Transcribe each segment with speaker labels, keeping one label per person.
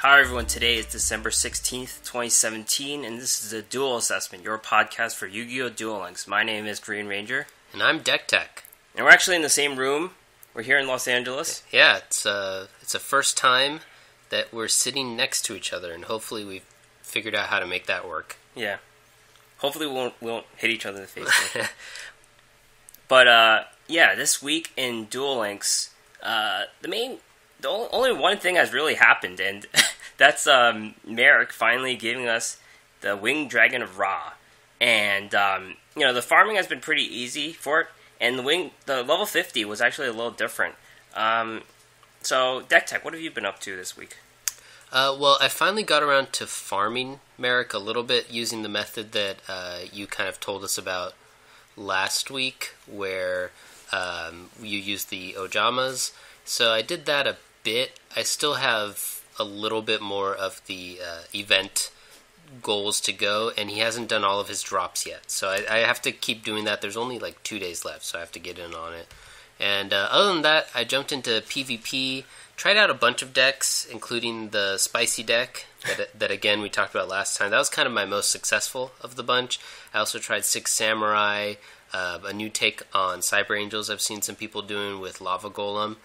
Speaker 1: Hi everyone, today is December 16th, 2017, and this is the Duel Assessment, your podcast for Yu-Gi-Oh! Duel Links. My name is Green Ranger.
Speaker 2: And I'm Deck Tech.
Speaker 1: And we're actually in the same room. We're here in Los Angeles.
Speaker 2: Yeah, it's a first time that we're sitting next to each other, and hopefully we've figured out how to make that work.
Speaker 1: Yeah. Hopefully we won't hit each other in the face. But, this week in Duel Links, the only one thing has really happened, and that's Marik finally giving us the Winged Dragon of Ra. And, the farming has been pretty easy for it, and the level 50 was actually a little different. So, Deck Tech, what have you been up to this week?
Speaker 2: Well, I finally got around to farming Marik a little bit using the method that you kind of told us about last week, where you used the Ojamas. So I did that a bit. I still have a little bit more of the event goals to go, and he hasn't done all of his drops yet. So I have to keep doing that. There's only like 2 days left, so I have to get in on it. And other than that, I jumped into PvP, tried out a bunch of decks, including the Spicy deck that again, we talked about last time. That was kind of my most successful of the bunch. I also tried Six Samurai, a new take on Cyber Angels I've seen some people doing with Lava Golem.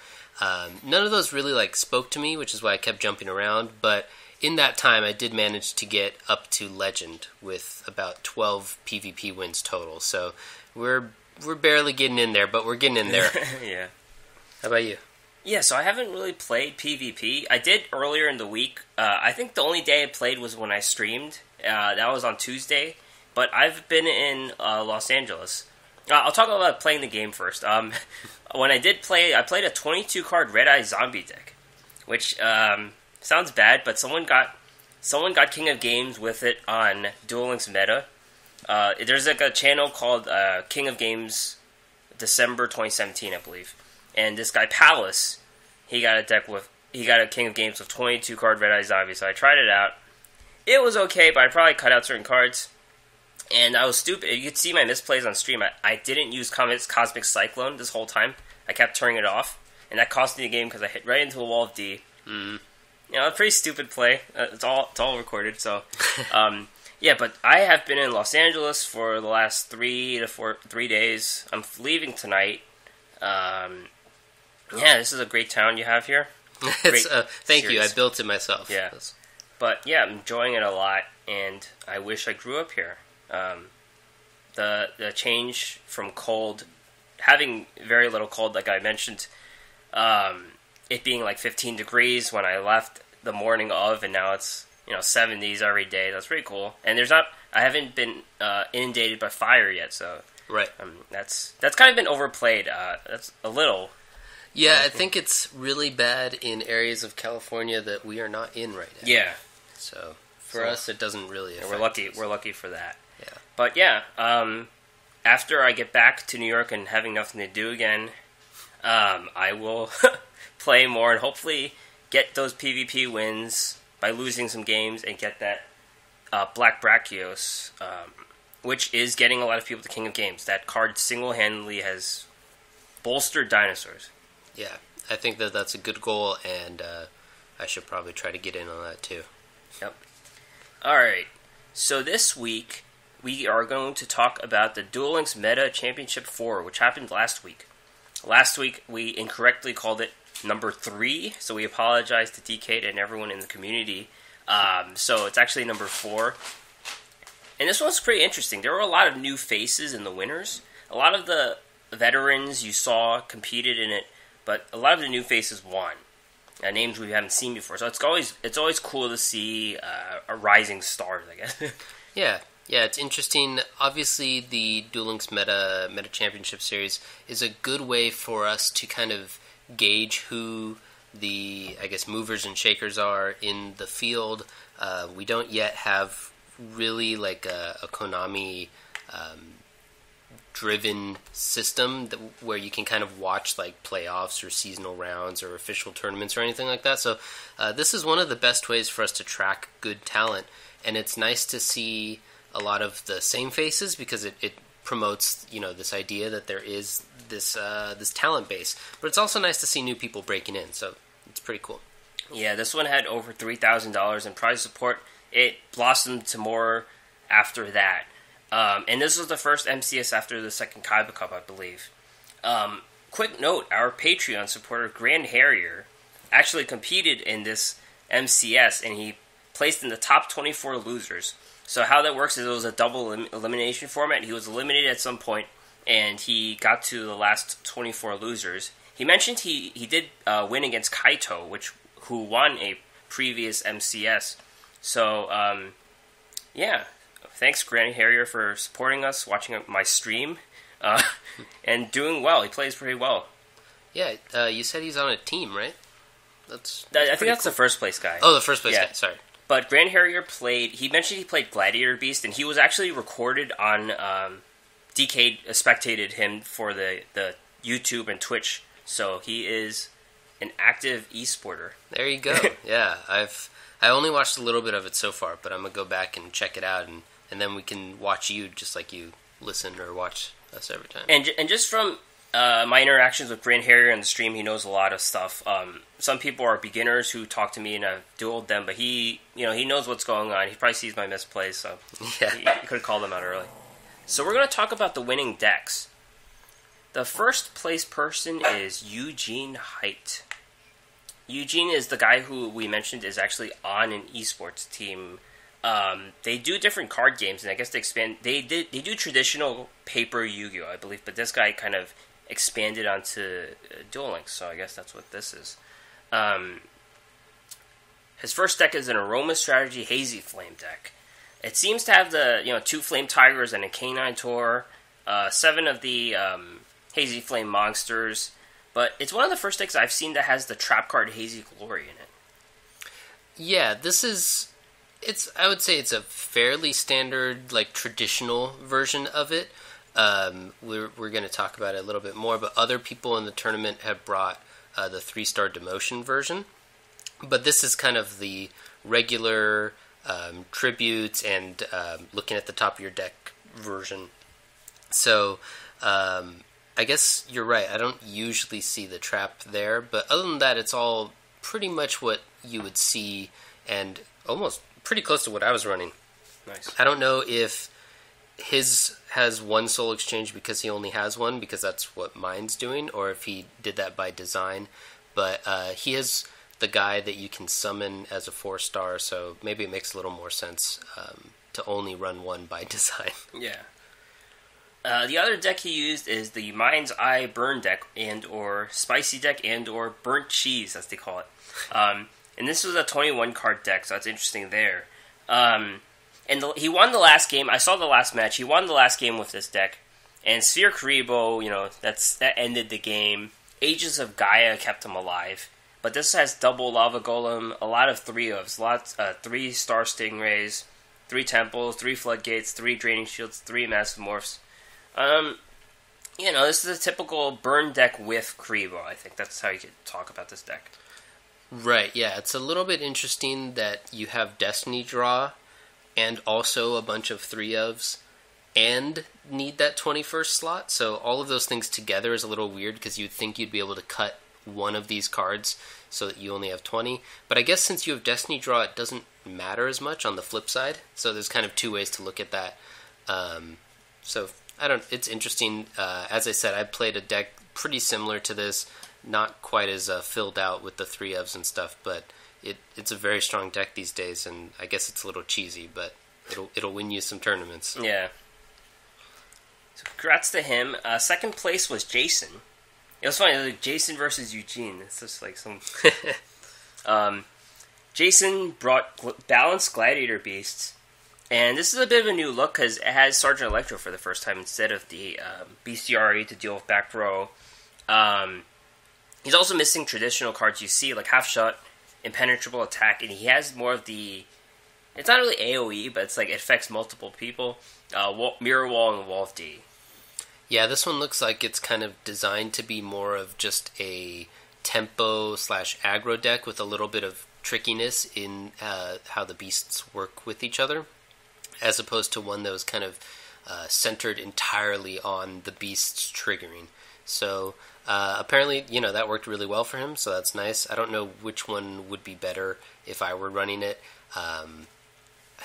Speaker 2: None of those really spoke to me, which is why I kept jumping around, but in that time I did manage to get up to Legend with about 12 PvP wins total, so we're barely getting in there, but we're getting in there.
Speaker 1: Yeah.
Speaker 2: How about you?
Speaker 1: Yeah, so I haven't really played PvP. I did earlier in the week. I think the only day I played was when I streamed. That was on Tuesday, but I've been in Los Angeles. I'll talk about playing the game first. When I did play, I played a 22-card Red Eye Zombie deck, which sounds bad, but someone got King of Games with it on Duel Links Meta. There's a channel called King of Games December 2017, I believe, and this guy Palace, he got a King of Games with 22-card Red Eye Zombie. So I tried it out. It was okay, but I probably cut out certain cards. And I was stupid. You could see my misplays on stream. I didn't use Cosmic Cyclone this whole time. I kept turning it off. And that cost me the game because I hit right into a wall of D.
Speaker 2: Mm.
Speaker 1: A pretty stupid play. It's all recorded. So, but I have been in Los Angeles for the last 3 days. I'm leaving tonight. This is a great town you have here.
Speaker 2: Thank you. I built it myself.
Speaker 1: Yeah. But, I'm enjoying it a lot. And I wish I grew up here. The change from cold, having very little cold, like I mentioned, it being like 15 degrees when I left the morning of, and now it's 70s every day. That's pretty cool. And I haven't been inundated by fire yet, so
Speaker 2: right.
Speaker 1: That's kind of been overplayed. That's a little.
Speaker 2: Yeah, I think it's really bad in areas of California that we are not in right now.
Speaker 1: Yeah.
Speaker 2: So for us, it doesn't really affect us.
Speaker 1: We're lucky for that.
Speaker 2: Yeah.
Speaker 1: But after I get back to New York and having nothing to do again, I will play more and hopefully get those PvP wins by losing some games and get that Black Brachios, which is getting a lot of people to King of Games. That card single-handedly has bolstered dinosaurs.
Speaker 2: Yeah, I think that's a good goal, and I should probably try to get in on that too.
Speaker 1: Yep. Alright, so this week we are going to talk about the Duel Links Meta Championship 4, which happened last week. Last week, we incorrectly called it number 3, so we apologize to DK and everyone in the community. So it's actually number 4. And this one's pretty interesting. There were a lot of new faces in the winners. A lot of the veterans you saw competed in it, but a lot of the new faces won. Names we haven't seen before. So it's always cool to see a rising stars, I guess.
Speaker 2: Yeah, it's interesting. Obviously, the Duel Links Meta Championship Series is a good way for us to kind of gauge who the, I guess, movers and shakers are in the field. We don't yet have really like a Konami driven system where you can kind of watch like playoffs or seasonal rounds or official tournaments or anything like that. So this is one of the best ways for us to track good talent, and it's nice to see a lot of the same faces because it promotes this idea that there is this talent base. But it's also nice to see new people breaking in, so it's pretty cool.
Speaker 1: Yeah, this one had over $3,000 in prize support. It blossomed to more after that. And this was the first MCS after the second Kaiba Cup, I believe. Quick note, our Patreon supporter, GrandHarrier, actually competed in this MCS, and he placed in the top 24 losers. So how that works is it was a double elimination format. He was eliminated at some point, and he got to the last 24 losers. He mentioned he did win against Kaito, who won a previous MCS. So, yeah. Thanks, GrandHarrier, for supporting us, watching my stream, and doing well. He plays pretty well.
Speaker 2: Yeah, you said he's on a team, right?
Speaker 1: I think that's cool. The first place guy.
Speaker 2: Oh, the first place guy, sorry.
Speaker 1: But GrandHarrier he mentioned he played Gladiator Beast, and he was actually recorded on, DK spectated him for the YouTube and Twitch, so he is an active esporter.
Speaker 2: There you go. Yeah, I only watched a little bit of it so far, but I'm going to go back and check it out, and then we can watch you just like you listen or watch us every time.
Speaker 1: And just from my interactions with GrandHarrier on the stream, he knows a lot of stuff. Some people are beginners who talk to me and I've dueled them, but he knows what's going on. He probably sees my misplays, so yeah. he could have called them out early. So we're going to talk about the winning decks. The first place person is Eugene Height. Eugene is the guy who we mentioned is actually on an esports team. They do different card games, and I guess they expand. They do traditional paper Yu-Gi-Oh, I believe, but this guy kind of expanded onto Duel Links, so I guess that's what this is. His first deck is an Aroma Strategy Hazy Flame deck. It seems to have the 2 Flame Tigers and a Canine Tor, 7 of the Hazy Flame monsters. But it's one of the first decks I've seen that has the trap card Hazy Glory in it.
Speaker 2: Yeah, I would say it's a fairly standard, traditional version of it. We're going to talk about it a little bit more, but other people in the tournament have brought the 3-star Demotion version. But this is kind of the regular tributes and looking at the top of your deck version. So, I guess you're right. I don't usually see the trap there, but other than that, it's all pretty much what you would see, and almost pretty close to what I was running.
Speaker 1: Nice.
Speaker 2: I don't know if his has 1 soul exchange because he only has 1, because that's what mine's doing, or if he did that by design. But he is the guy that you can summon as a 4-star, so maybe it makes a little more sense to only run 1 by design.
Speaker 1: Yeah. The other deck he used is the Mind's Eye Burn deck, and or Spicy deck, and or Burnt Cheese, as they call it. And this was a 21-card deck, so that's interesting there. He won the last game. I saw the last match. He won the last game with this deck. And Sphere Karibo, that ended the game. Ages of Gaia kept him alive. But this has double Lava Golem, a lot of 3-ofs, 3 Star Stingrays, 3 Temples, 3 Floodgates, 3 Draining Shields, 3 Massive Morphs. This is a typical burn deck with Karibo. I think that's how you could talk about this deck.
Speaker 2: Right, yeah. It's a little bit interesting that you have Destiny Draw and also a bunch of 3-ofs and need that 21st slot. So all of those things together is a little weird because you'd think you'd be able to cut one of these cards so that you only have 20. But I guess since you have Destiny Draw, it doesn't matter as much on the flip side. So there's kind of 2 ways to look at that. It's interesting. As I said, I played a deck pretty similar to this, not quite as filled out with the 3-ofs and stuff, but it's a very strong deck these days, and I guess it's a little cheesy, but it'll win you some tournaments.
Speaker 1: Yeah. So congrats to him. Second place was Jason. It was funny, like Jason versus Eugene. It's just like some... Jason brought balanced Gladiator Beasts. And this is a bit of a new look because it has Sergeant Electro for the first time instead of the bestiary to deal with back row. He's also missing traditional cards you see, like Half Shot, Impenetrable Attack, and he has more of the... It's not really AoE, but it's like it affects multiple people. Mirror Wall and Wall of D.
Speaker 2: Yeah, this one looks like it's kind of designed to be more of just a tempo/aggro deck with a little bit of trickiness in how the beasts work with each other, as opposed to one that was kind of centered entirely on the beasts triggering. So Apparently, that worked really well for him, so that's nice. I don't know which one would be better if I were running it. I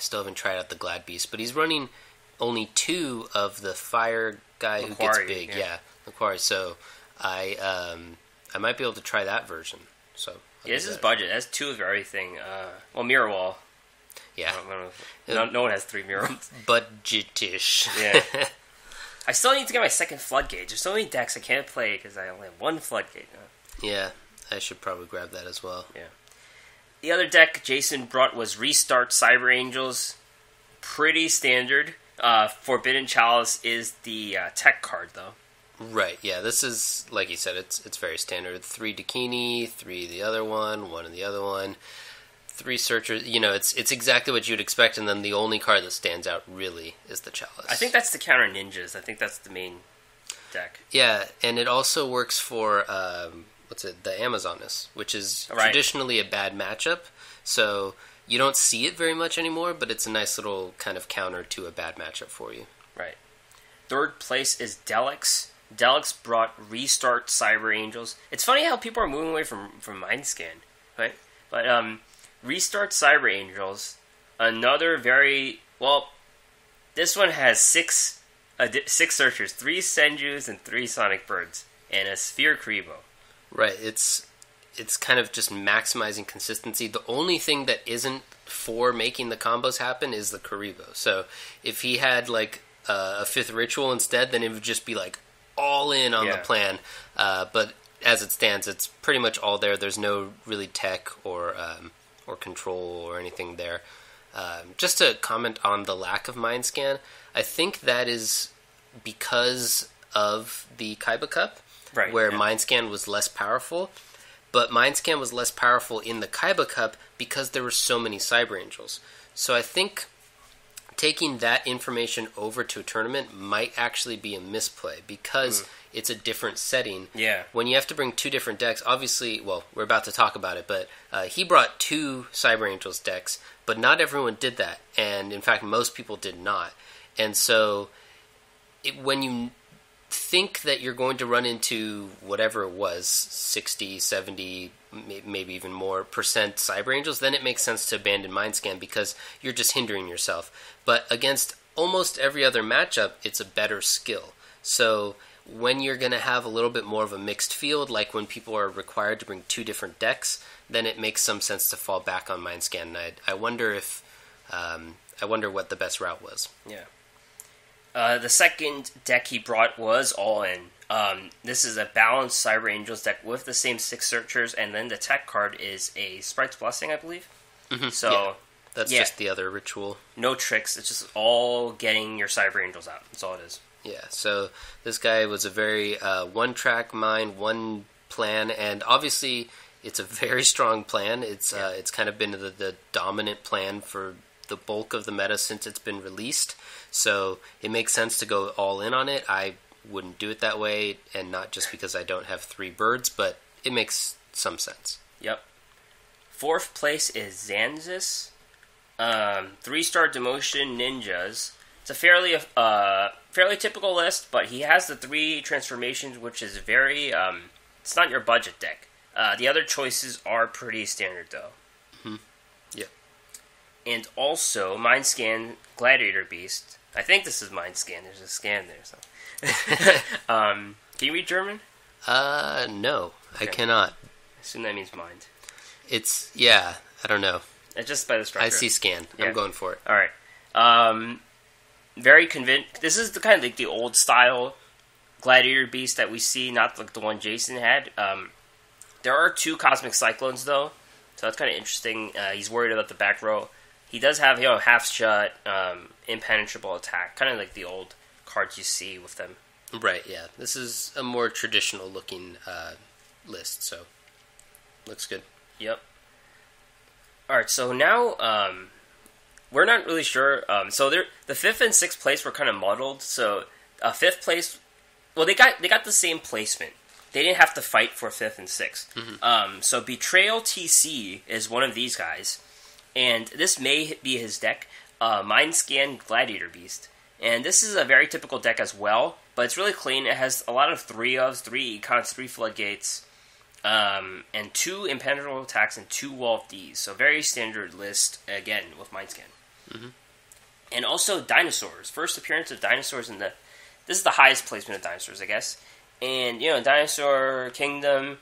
Speaker 2: still haven't tried out the Glad Beast, but he's running only 2 of the fire guy who gets big. Yeah, Macquarie. So I might be able to try that version. So
Speaker 1: this is budget. That's 2 of everything. Mirror Wall.
Speaker 2: Yeah.
Speaker 1: No one has 3 mirror walls.
Speaker 2: Budgetish.
Speaker 1: Yeah. I still need to get my second floodgate. There's so many decks I can't play because I only have 1 floodgate.
Speaker 2: Yeah, I should probably grab that as well.
Speaker 1: Yeah. The other deck Jason brought was Restart Cyber Angels. Pretty standard. Forbidden Chalice is the tech card, though.
Speaker 2: Right, yeah, this is, like you said, it's very standard. 3 Dakini, 3 the other one, 1 in the other one, 3 Searchers. It's exactly what you'd expect, and then the only card that stands out, really, is the Chalice.
Speaker 1: I think that's the counter ninjas. I think that's the main deck.
Speaker 2: Yeah, and it also works for, the Amazoness, which is traditionally a bad matchup, so you don't see it very much anymore, but it's a nice little kind of counter to a bad matchup for you.
Speaker 1: Right. Third place is Decklists. Decklists brought Restart Cyber Angels. It's funny how people are moving away from Mindscan, right? But Restart Cyber Angels, another very... Well, this one has 6 searchers, 3 Senjus and 3 Sonic Birds, and a Sphere Karibo.
Speaker 2: Right, it's kind of just maximizing consistency. The only thing that isn't for making the combos happen is the Karibo. So if he had like a 5th ritual instead, then it would just be like all in on the plan. But as it stands, it's pretty much all there. There's no really tech or control or anything there. Just to comment on the lack of mind scan, I think that is because of the Kaiba Cup, where mind scan was less powerful. But mind scan was less powerful in the Kaiba Cup because there were so many Cyber Angels. So I think taking that information over to a tournament might actually be a misplay because it's a different setting.
Speaker 1: Yeah.
Speaker 2: When you have to bring 2 different decks, obviously, well, we're about to talk about it, but he brought 2 Cyber Angels decks, but not everyone did that. And in fact, most people did not. And so when you think that you're going to run into whatever it was, 60, 70, maybe even more % Cyber Angels, then it makes sense to abandon Mindscan because you're just hindering yourself. But against almost every other matchup, it's a better skill. So when you're going to have a little bit more of a mixed field, like when people are required to bring 2 different decks, then it makes some sense to fall back on Mindscan. And I wonder if I wonder what the best route was.
Speaker 1: Yeah. The second deck he brought was All In. This is a balanced Cyber Angels deck with the same 6 searchers, and then the tech card is a Sprite's Blessing, I believe.
Speaker 2: Mm-hmm.
Speaker 1: So
Speaker 2: yeah. That's just the other ritual.
Speaker 1: No tricks. It's just all getting your Cyber Angels out. That's all it is.
Speaker 2: Yeah. So this guy was a very one-track mind, one plan, and obviously it's a very strong plan. It's kind of been the dominant plan for the bulk of the meta since it's been released. So it makes sense to go all in on it. I wouldn't do it that way, and not just because I don't have 3 birds, but it makes some sense.
Speaker 1: Yep. 4th place is Zanzis. 3-star Demotion Ninjas. It's a fairly typical list, but he has the 3 transformations, which is very... it's not your budget deck. The other choices are pretty standard, though.
Speaker 2: Mm-hmm. Yep.
Speaker 1: And also, Mind Scan Gladiator Beast. I think this is Mind Scan. There's a scan there. So. Can you read German?
Speaker 2: No. Okay. I cannot.
Speaker 1: I assume that means mind.
Speaker 2: It's, I don't know.
Speaker 1: It's just by the structure.
Speaker 2: I see scan. Yeah. I'm going for it.
Speaker 1: All right. Very convinced. This is the kind of like the old style Gladiator Beast that we see, not like the one Jason had. There are 2 Cosmic Cyclones, though. So that's kind of interesting. He's worried about the back row. He does have, half shut, impenetrable attack, kind of like the old cards you see with them.
Speaker 2: Right, yeah. This is a more traditional looking list, so looks good.
Speaker 1: Yep. Alright, so now, we're not really sure. So the 5th and 6th place were kind of muddled. So 5th place, well, they got the same placement. They didn't have to fight for 5th and 6th. Mm-hmm. So Betrayal TC is one of these guys. And this may be his deck, Mind Scan Gladiator Beast. And this is a very typical deck as well, but it's really clean. It has a lot of 3-ofs, 3 econs, 3 floodgates, and 2 impenetrable attacks and 2 wall of Ds. So very standard list, again, with Mindscan.
Speaker 2: Mm-hmm.
Speaker 1: And also dinosaurs. First appearance of dinosaurs in the... This is the highest placement of dinosaurs, I guess. And, Dinosaur Kingdom,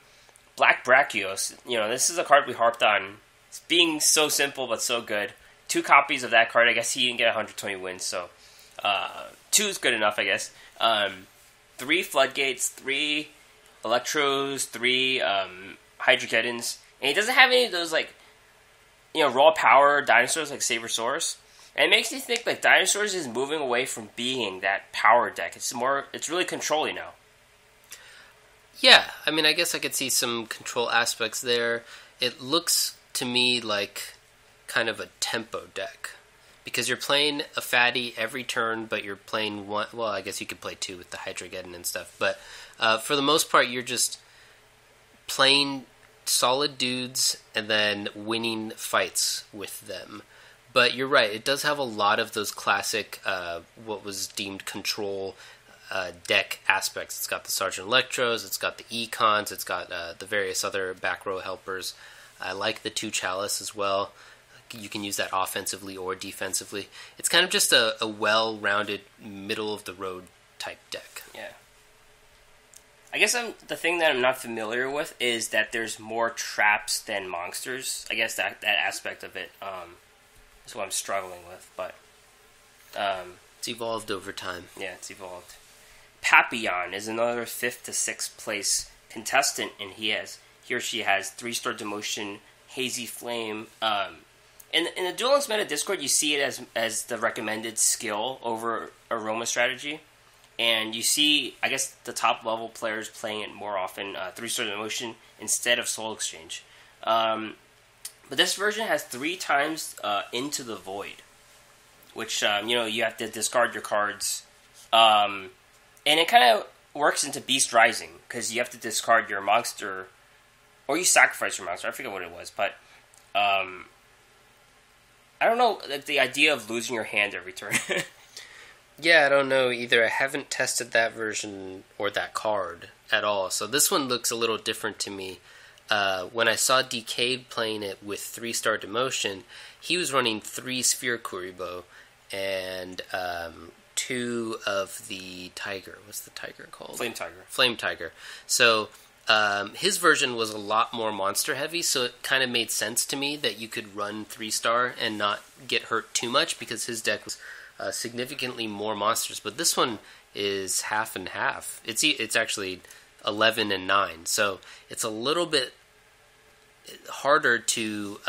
Speaker 1: Black Brachios. This is a card we harped on. It's being so simple, but so good. 2 copies of that card. I guess he didn't get 120 wins, so... 2 is good enough, I guess. 3 floodgates, 3 electros, 3 hydrogeddons. And he doesn't have any of those, raw power dinosaurs like Sabersaurus. And it makes me think, Dinosaurs is moving away from being that power deck. It's really controlling now.
Speaker 2: Yeah, I guess I could see some control aspects there. It looks to me like kind of a tempo deck. Because you're playing a fatty every turn, but you're playing one... Well, I guess you could play 2 with the Hydrogeddon and stuff. But for the most part, you're just playing solid dudes and then winning fights with them. But you're right, it does have a lot of those classic, what was deemed control deck aspects. It's got the Sergeant Electros, it's got the Econs, it's got the various other back row helpers. I like the 2 Chalice as well. You can use that offensively or defensively. It's kind of just a well-rounded, middle-of-the-road type deck.
Speaker 1: Yeah. I guess the thing that I'm not familiar with is that there's more traps than monsters. I guess that aspect of it is what I'm struggling with. But
Speaker 2: it's evolved over time.
Speaker 1: Yeah, it's evolved. Papillon is another 5th to 6th place contestant, and he or she has 3-star demotion, Hazy Flame. In the Duel Links meta Discord, you see it as the recommended skill over Aroma Strategy. And you see, I guess, the top level players playing it more often, 3-star demotion instead of Soul Exchange. But this version has 3 times Into the Void, which, you have to discard your cards. And it kind of works into Beast Rising, because you have to discard your monster, or you sacrifice your monster. I forget what it was, but... I don't know, the idea of losing your hand every turn.
Speaker 2: Yeah, I don't know either. I haven't tested that version or that card at all. So this one looks a little different to me. When I saw Decade playing it with 3-star demotion, he was running 3 Sphere Kuriboh and 2 of the Tiger. What's the Tiger called? Flame Tiger. So... his version was a lot more monster heavy, so it kind of made sense to me that you could run 3-star and not get hurt too much because his deck was significantly more monsters. But this one is half and half. It's actually 11 and 9, so it's a little bit harder to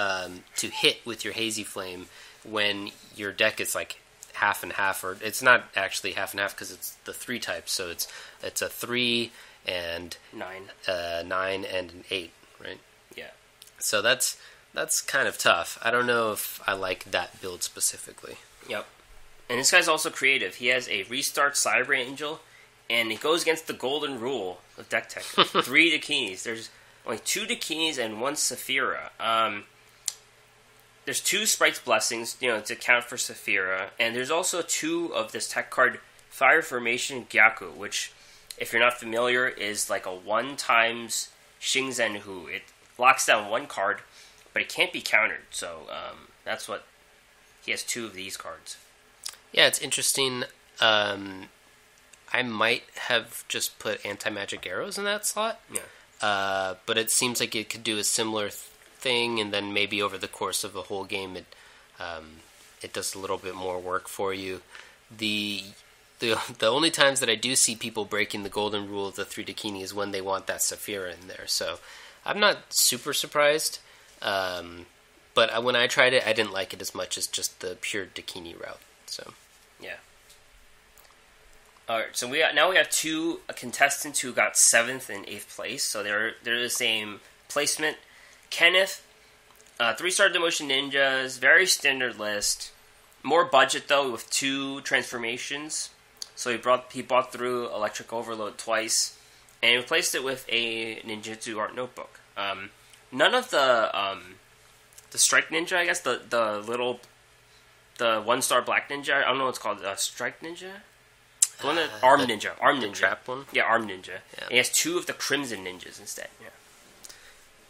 Speaker 2: hit with your Hazy Flame when your deck is half and half, or it's not actually half and half because it's the 3 types. So it's a 3 and
Speaker 1: 9,
Speaker 2: 9 and an 8, right?
Speaker 1: Yeah.
Speaker 2: So that's kind of tough. I don't know if I like that build specifically.
Speaker 1: Yep. And this guy's also creative. He has a Restart Cyber Angel, and it goes against the golden rule of deck tech. 3 Dakinis. There's only 2 Dakinis and 1 Saphira. There's 2 Sprite's Blessings, to account for Saphira, and there's also 2 of this tech card, Fire Formation Gyaku, which, if you're not familiar, is like a 1 times Shingzen Hu. It locks down 1 card, but it can't be countered, so that's what... He has 2 of these cards.
Speaker 2: Yeah, it's interesting. I might have just put anti-magic arrows in that slot.
Speaker 1: Yeah.
Speaker 2: But it seems like it could do a similar thing, and then maybe over the course of the whole game, it does a little bit more work for you. The only times that I do see people breaking the golden rule of the 3 Dakini is when they want that Saphira in there. So I'm not super surprised. But when I tried it, I didn't like it as much as just the pure Dakini route. So
Speaker 1: yeah. All right. So now we have 2 contestants who got 7th and 8th place. So they're the same placement. Kenneth, 3-star Demotion Ninjas, very standard list. More budget though, with 2 transformations. So he bought through Electric Overload twice, and he replaced it with a Ninjutsu Art Notebook. None of the Strike Ninja, I guess, the 1-star Black Ninja. I don't know what it's called. Strike Ninja. The one that Arm Ninja. Arm Ninja.
Speaker 2: Trap one?
Speaker 1: Yeah, Arm Ninja.
Speaker 2: Yeah.
Speaker 1: And he has 2 of the Crimson Ninjas instead. Yeah.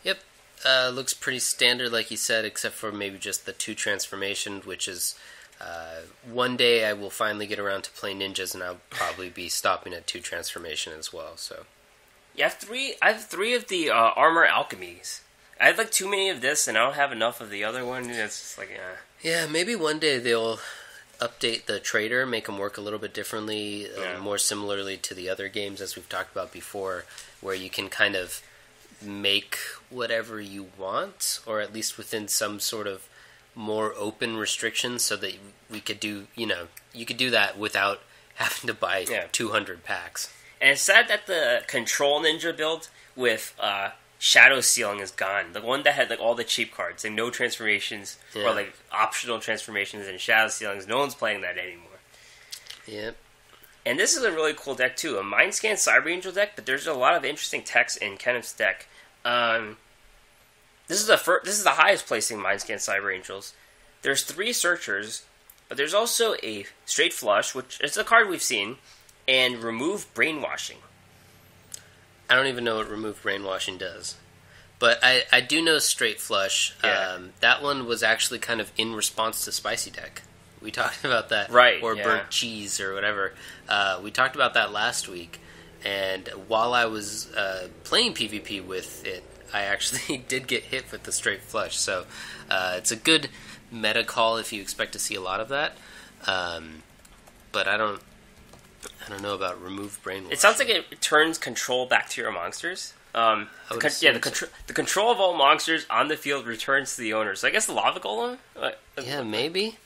Speaker 2: Yep. Looks pretty standard, like you said, except for maybe just the 2 transformation, which is one day I will finally get around to play ninjas, and I'll probably be stopping at 2 transformation as well. So,
Speaker 1: yeah, I have 3 of the armor alchemies. I had like too many of this, and I don't have enough of the other one. It's just like,
Speaker 2: yeah, maybe one day they'll update the trader, make them work a little bit differently, more similarly to the other games as we've talked about before, where you can kind of make whatever you want, or at least within some sort of more open restrictions, so that we could do, you could do that without having to buy 200 packs.
Speaker 1: And it's sad that the Control Ninja build with Shadow Sealing is gone. The one that had like all the cheap cards and no transformations or like optional transformations and Shadow Sealings. No one's playing that anymore.
Speaker 2: Yep.
Speaker 1: And this is a really cool deck too. A Mind Scan Cyber Angel deck, but there's a lot of interesting text in Kenneth's deck. This is the highest placing Mind Scan Cyber Angels. There's 3 Searchers, but there's also a Straight Flush, which is a card we've seen, and Remove Brainwashing.
Speaker 2: I don't even know what Remove Brainwashing does. But I do know Straight Flush.
Speaker 1: Yeah.
Speaker 2: That one was actually kind of in response to Spicy Deck. We talked about that.
Speaker 1: Right,
Speaker 2: Or
Speaker 1: yeah.
Speaker 2: Burnt Cheese or whatever. We talked about that last week. And while I was playing PvP with it, I actually did get hit with the Straight Flush. So it's a good meta call if you expect to see a lot of that. But I don't know about Remove Brainwashing.
Speaker 1: It sounds like it turns control back to your monsters. The control of all monsters on the field returns to the owner. So I guess the Lava Golem?
Speaker 2: Yeah, maybe.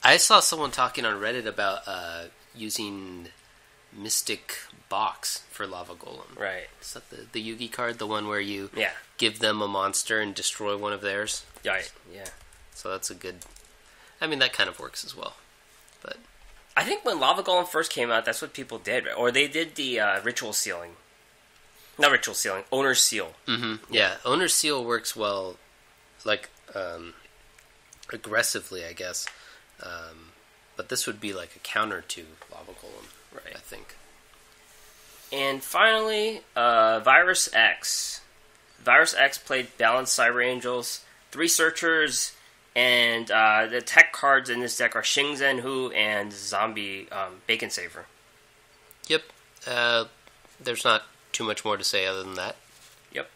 Speaker 2: I saw someone talking on Reddit about using Mystic Box for Lava Golem.
Speaker 1: Right.
Speaker 2: Is that the Yugi card? The one where you
Speaker 1: Yeah.
Speaker 2: give them a monster and destroy one of theirs?
Speaker 1: Right, yeah.
Speaker 2: So that's a good... I mean, that kind of works as well. But
Speaker 1: I think when Lava Golem first came out, that's what people did. Or they did the Ritual Sealing. Not Ritual Sealing, Owner's Seal.
Speaker 2: Mm-hmm. Yeah, Owner's Seal works well, like, aggressively, I guess. But this would be like a counter to Lava Golem,
Speaker 1: Right.
Speaker 2: I think.
Speaker 1: And finally, Virus X. Virus X played Balanced Cyber Angels, 3 Searchers, and the tech cards in this deck are Shingzen Hu and Zombie Bacon Saver.
Speaker 2: Yep. There's not too much more to say other than that.
Speaker 1: Yep.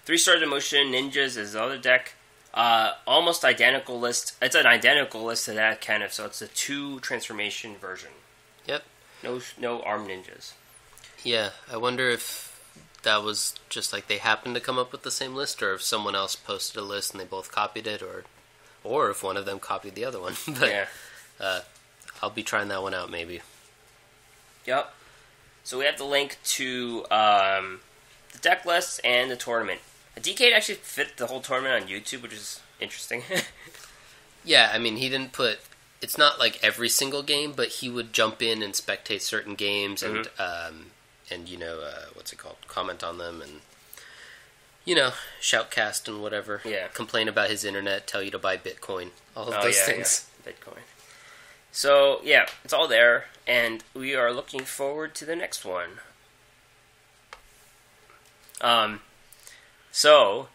Speaker 1: 3 Stars in Motion Ninjas is the other deck. Almost identical list. It's an identical list to that kind of, so it's a 2 transformation version.
Speaker 2: Yep.
Speaker 1: No arm ninjas.
Speaker 2: Yeah, I wonder if that was just like they happened to come up with the same list, or if someone else posted a list and they both copied it, or if one of them copied the other one. But
Speaker 1: Yeah.
Speaker 2: I'll be trying that one out maybe.
Speaker 1: Yep. So we have the link to the deck lists and the tournament. DK actually fit the whole tournament on YouTube, which is interesting.
Speaker 2: Yeah, I mean, he didn't put... It's not like every single game, but he would jump in and spectate certain games and what's it called? Comment on them and, shoutcast and whatever.
Speaker 1: Yeah.
Speaker 2: Complain about his internet, tell you to buy Bitcoin. All of those things.
Speaker 1: Yeah. Bitcoin. So, yeah, it's all there, and we are looking forward to the next one. So,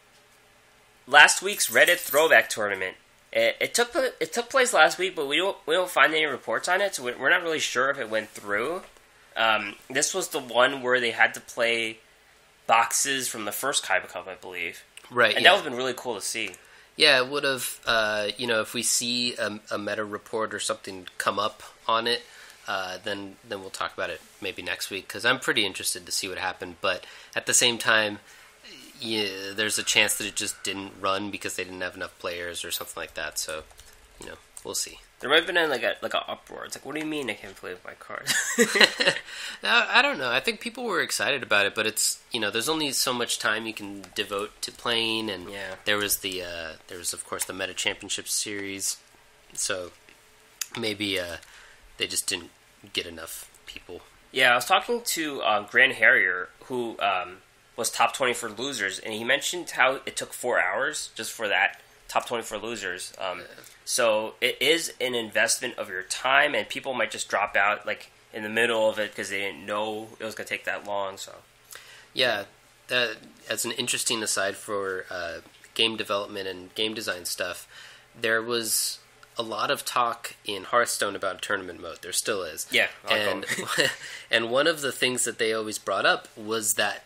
Speaker 1: last week's Reddit Throwback Tournament. It took place last week, but we don't find any reports on it, so we're not really sure if it went through. This was the one where they had to play boxes from the first Kaiba Cup, I believe.
Speaker 2: Right,
Speaker 1: and that would have been really cool to see.
Speaker 2: Yeah, it would have, if we see a meta report or something come up on it, then we'll talk about it maybe next week, because I'm pretty interested to see what happened, but at the same time, there's a chance that it just didn't run because they didn't have enough players or something like that, so, we'll see.
Speaker 1: There might have been like an uproar. It's like, what do you mean I can't play with my cards?
Speaker 2: No, I don't know. I think people were excited about it, but it's, there's only so much time you can devote to playing, and there was of course the Meta Championship Series, so maybe they just didn't get enough people. Yeah,
Speaker 1: I was talking to GrandHarrier, who was top 20 for losers, and he mentioned how it took 4 hours just for that top 20 for losers. So it is an investment of your time, and people might just drop out. Like, in the middle of it because they didn't know it was going to take that long. So
Speaker 2: yeah, that as an interesting aside for game development and game design stuff, there was a lot of talk in Hearthstone about tournament mode. There still is.
Speaker 1: Yeah,
Speaker 2: and and one of the things that they always brought up was that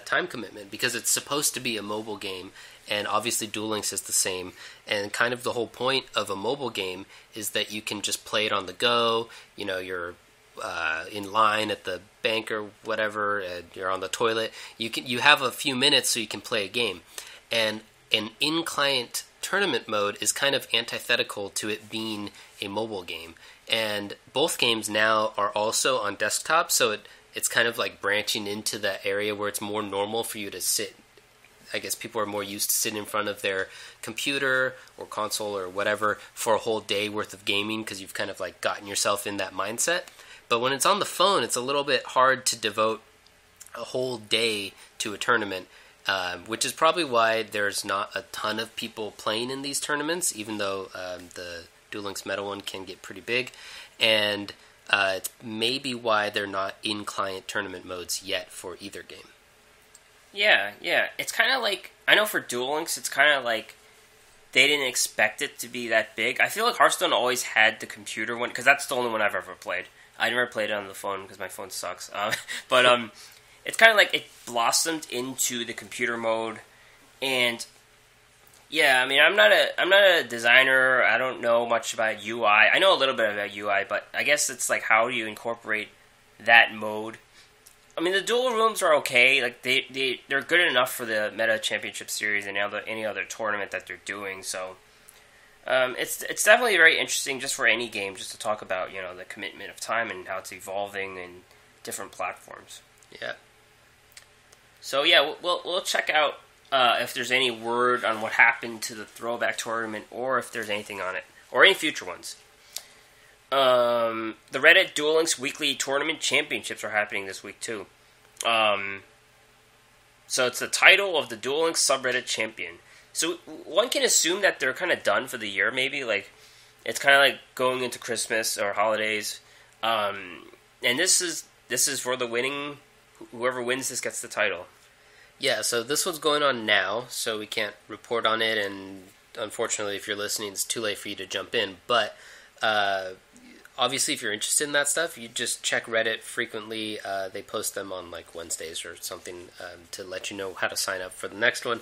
Speaker 2: time commitment, because it's supposed to be a mobile game, and obviously Duel Links is the same. And kind of the whole point of a mobile game is that you can just play it on the go. You know, you're in line at the bank or whatever, and you're on the toilet. You have a few minutes so you can play a game, and an in-client tournament mode is kind of antithetical to it being a mobile game. And both games now are also on desktop, so it's kind of like branching into that area where it's more normal for you to sit. I guess people are more used to sitting in front of their computer or console or whatever for a whole day worth of gaming, because you've kind of like gotten yourself in that mindset. But when it's on the phone, it's a little bit hard to devote a whole day to a tournament, which is probably why there's not a ton of people playing in these tournaments, even though the Duel Links meta one can get pretty big. And it's maybe why they're not in-client tournament modes yet for either game.
Speaker 1: Yeah. It's kind of like, I know for Duel Links, it's kind of like they didn't expect it to be that big. I feel like Hearthstone always had the computer one, because that's the only one I've ever played. I never played it on the phone because my phone sucks. But it's kind of like it blossomed into the computer mode, and yeah, I mean, I'm not a designer. I don't know much about UI. I know a little bit about UI, but I guess it's like, how do you incorporate that mode? I mean, the duel rooms are okay. Like they're good enough for the Meta Championship Series and any other tournament that they're doing. So it's definitely very interesting just for any game, just to talk about, you know, the commitment of time and how it's evolving in different platforms.
Speaker 2: Yeah.
Speaker 1: So yeah, we'll check out if there's any word on what happened to the throwback tournament, or if there's anything on it, or any future ones. The Reddit Duel Links Weekly Tournament Championships are happening this week too. So it's the title of the Duel Links subreddit champion. So one can assume that they're kind of done for the year, maybe. Like, it's kind of like going into Christmas or holidays. And this is for the winning. Whoever wins this gets the title.
Speaker 2: Yeah, so this one's going on now, so we can't report on it, and unfortunately, if you're listening, it's too late for you to jump in. But obviously, if you're interested in that stuff, you just check Reddit frequently. They post them on like Wednesdays or something to let you know how to sign up for the next one.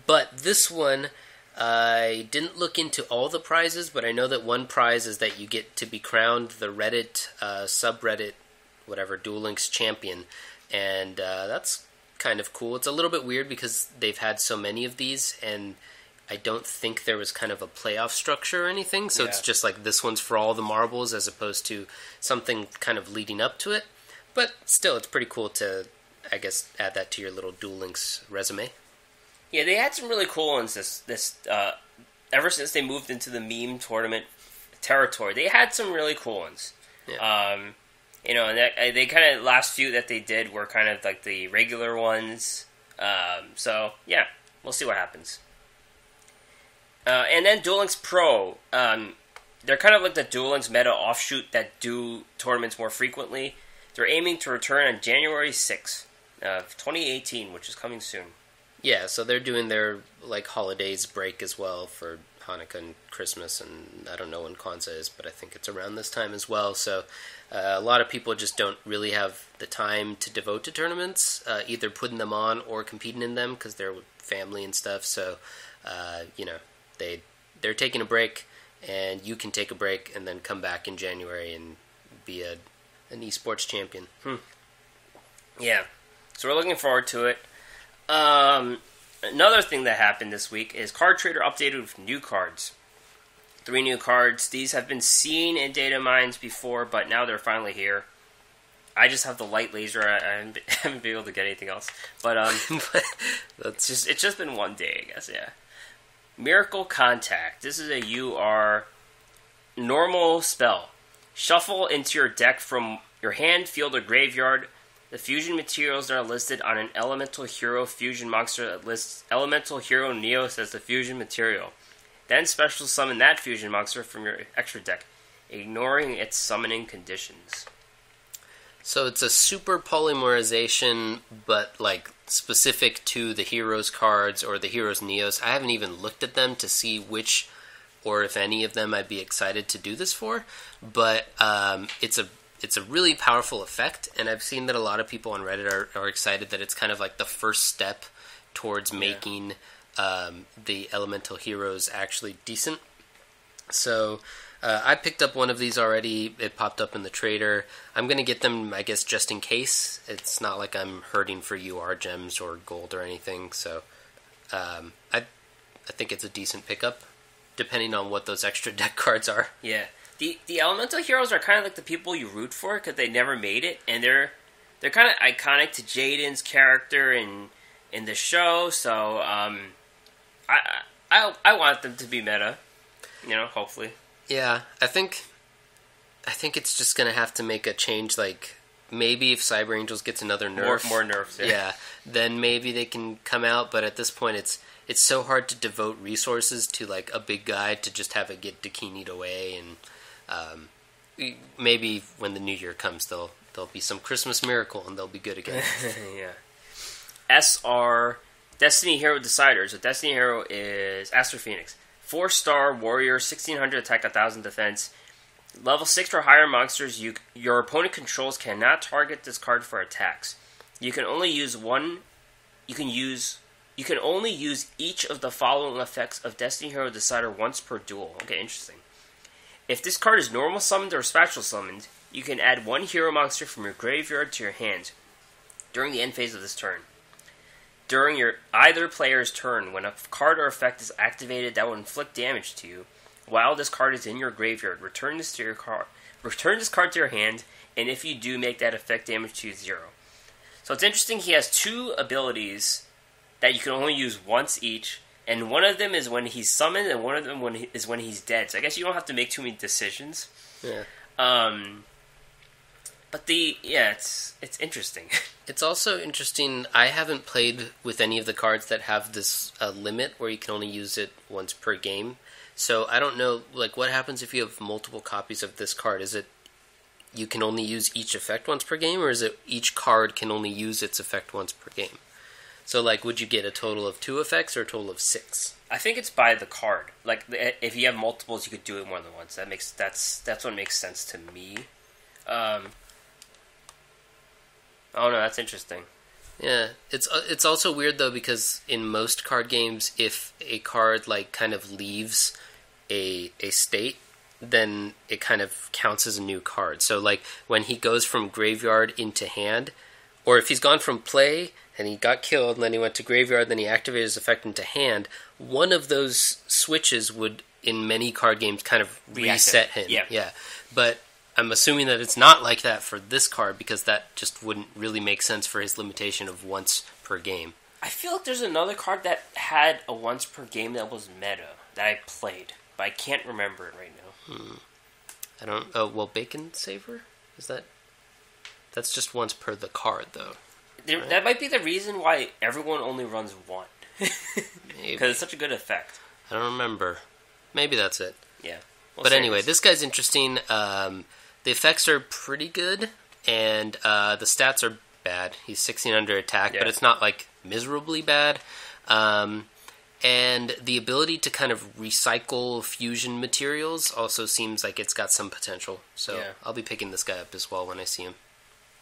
Speaker 2: But this one, I didn't look into all the prizes, but I know that one prize is that you get to be crowned the Reddit subreddit, whatever, Duel Links champion, and that's kind of cool. It's a little bit weird because they've had so many of these, and I don't think there was kind of a playoff structure or anything, so It's just like this one's for all the marbles as opposed to something kind of leading up to it. But still, it's pretty cool to, I guess, add that to your little Duel Links resume.
Speaker 1: Yeah, they had some really cool ones this ever since they moved into the meme tournament territory. They had some really cool ones. Yeah. You know, and they kind of, last few that they did were kind of like the regular ones. So, yeah, we'll see what happens. And then Duel Links Pro. They're kind of like the Duel Links meta offshoot that do tournaments more frequently. They're aiming to return on January 6th, 2018, which is coming soon.
Speaker 2: Yeah, so they're doing their like holidays break as well for Hanukkah and Christmas, and I don't know when Kwanzaa is, but I think it's around this time as well. So a lot of people just don't really have the time to devote to tournaments, either putting them on or competing in them because they're with family and stuff. So you know, they're taking a break, and you can take a break and then come back in January and be an esports champion.
Speaker 1: Yeah, so we're looking forward to it. Another thing that happened this week is Card Trader updated with new cards. 3 new cards. These have been seen in data mines before, but now they're finally here. I just have the light laser. I haven't been able to get anything else. But it's just been one day, I guess. Yeah. Miracle Contact. This is a UR normal spell. Shuffle into your deck from your hand, field, or graveyard the fusion materials that are listed on an Elemental Hero fusion monster that lists Elemental Hero Neos as the fusion material. Then special summon that fusion monster from your extra deck, ignoring its summoning conditions.
Speaker 2: So it's a super polymerization, but like specific to the heroes cards or the heroes neos. I haven't even looked at them to see which or if any of them I'd be excited to do this for, but it's a really powerful effect, and I've seen that a lot of people on Reddit are excited that it's kind of like the first step towards making the elemental heroes actually decent. So I picked up one of these already. It popped up in the trader. I'm going to get them, I guess, just in case. It's not like I'm hurting for UR gems or gold or anything. So I think it's a decent pickup, depending on what those extra deck cards are.
Speaker 1: Yeah. The elemental heroes are kind of like the people you root for because they never made it, and they're kind of iconic to Jaden's character in the show. So I want them to be meta, hopefully.
Speaker 2: Yeah, I think it's just gonna have to make a change. Like maybe if Cyber Angels gets another nerf,
Speaker 1: more nerfs,
Speaker 2: yeah, then maybe they can come out. But at this point, it's so hard to devote resources to like a big guy to just have it get Dakini'd away. And maybe when the new year comes, there'll be some Christmas miracle and they'll be good again.
Speaker 1: Yeah. SR Destiny Hero Decider. So Destiny Hero is Astro Phoenix. 4-star warrior, 1600 attack, 1000 defense. Level 6 or higher monsters your opponent controls cannot target this card for attacks. You can only use each of the following effects of Destiny Hero Decider once per duel. Okay, interesting. If this card is normal summoned or special summoned, you can add one hero monster from your graveyard to your hand during the end phase of this turn. During either player's turn, when a card or effect is activated that will inflict damage to you, while this card is in your graveyard, return this card to your hand, and if you do, make that effect damage to you 0. So it's interesting, he has two abilities that you can only use once each, and one of them is when he's summoned, and one of them is when he's dead. So I guess you don't have to make too many decisions.
Speaker 2: Yeah.
Speaker 1: But it's interesting.
Speaker 2: It's also interesting. I haven't played with any of the cards that have this limit where you can only use it once per game. So I don't know, like, what happens if you have multiple copies of this card? Is it you can only use each effect once per game, or is it each card can only use its effect once per game? So, like, would you get a total of 2 effects or a total of 6?
Speaker 1: I think it's by the card. Like, if you have multiples, you could do it more than once. That's what makes sense to me. Oh no, that's interesting.
Speaker 2: Yeah, it's also weird though because in most card games, if a card like kind of leaves a state, then it kind of counts as a new card. So like when he goes from graveyard into hand, or if he's gone from play and he got killed and then he went to graveyard, then he activated his effect into hand, one of those switches would in many card games kind of reset him. Yeah. But I'm assuming that it's not like that for this card because that just wouldn't really make sense for his limitation of once per game.
Speaker 1: I feel like there's another card that had a once per game that was meta that I played, but I can't remember it right now.
Speaker 2: I don't. Oh, well, Bacon Saver? That's just once per the card though.
Speaker 1: Right? That might be the reason why everyone only runs one. Because it's such a good effect.
Speaker 2: I don't remember. Maybe that's it.
Speaker 1: Yeah.
Speaker 2: But anyway, this guy's interesting. The effects are pretty good, and the stats are bad. He's 1600 attack, but it's not like miserably bad. And the ability to kind of recycle fusion materials also seems like it's got some potential. So I'll be picking this guy up as well when I see him.